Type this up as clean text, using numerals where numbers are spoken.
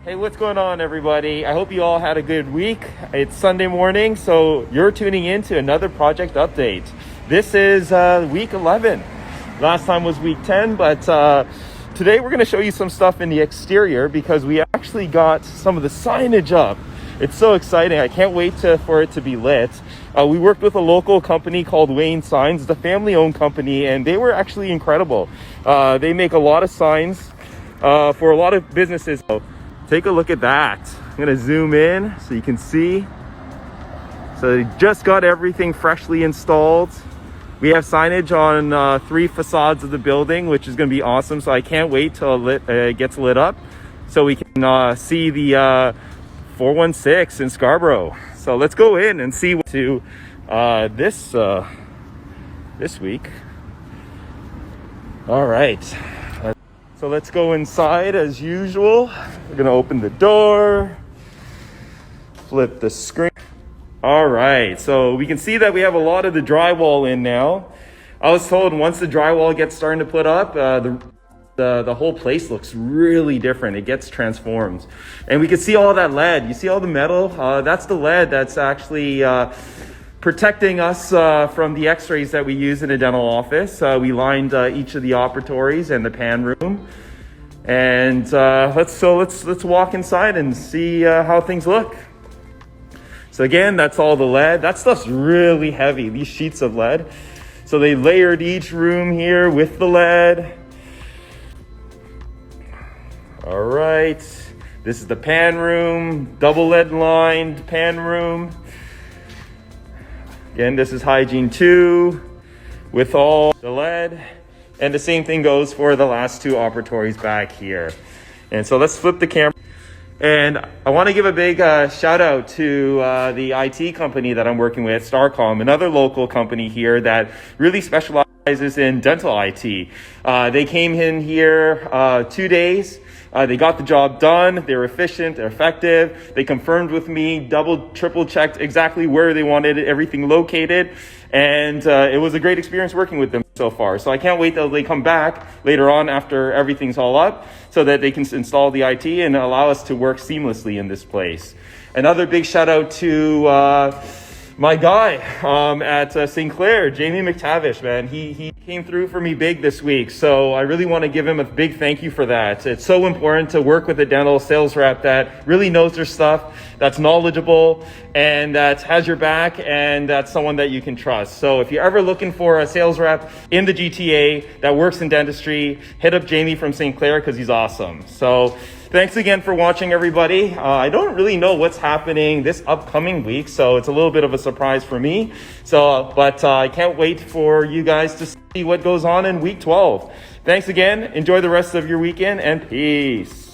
Hey, what's going on, everybody? I hope you all had a good week. It's Sunday morning, so you're tuning in to another project update. This is week 11. Last time was week 10, but today we're going to show you some stuff in the exterior because we actually got some of the signage up. It's so exciting. I can't wait for it to be lit. We worked with a local company called Wayne Signs. It's a family-owned company, and they were actually incredible. They make a lot of signs for a lot of businesses. So take a look at that. I'm gonna zoom in so you can see. So they just got everything freshly installed. We have signage on 3 facades of the building, which is gonna be awesome. So I can't wait till it gets lit up so we can see the 416 in Scarborough. So let's go in and see what to this week. All right. So let's go inside as usual. We're gonna open the door, flip the screen. All right, so we can see that we have a lot of the drywall in now. I was told once the drywall gets starting to put up, the whole place looks really different. It gets transformed. And we can see all that lead. You see all the metal? That's the lead that's actually protecting us from the x-rays that we use in a dental office. We lined each of the operatories and the pan room. And let's walk inside and see how things look. So again, that's all the lead. That stuff's really heavy, these sheets of lead. So they layered each room here with the lead. All right, this is the pan room, double lead lined pan room. Again, this is hygiene 2 with all the lead. And the same thing goes for the last 2 operatories back here. And so let's flip the camera. And I want to give a big shout out to the IT company that I'm working with, Starcom, another local company here that really specializes in dental IT. They came in here 2 days. They got the job done. They were efficient, they're effective. They confirmed with me, double, triple checked exactly where they wanted everything located. And it was a great experience working with them so far. So I can't wait till they come back later on after everything's all up so that they can install the IT and allow us to work seamlessly in this place. Another big shout out to my guy at St. Clair, Jamie McTavish, man. He came through for me big this week. So I really want to give him a big thank you for that. It's so important to work with a dental sales rep that really knows their stuff, that's knowledgeable, and that has your back, and that's someone that you can trust. So if you're ever looking for a sales rep in the GTA that works in dentistry, hit up Jamie from St. Clair because he's awesome. So thanks again for watching, everybody. I don't really know what's happening this upcoming week, so it's a little bit of a surprise for me. But I can't wait for you guys to see what goes on in week 12. Thanks again. Enjoy the rest of your weekend, and peace.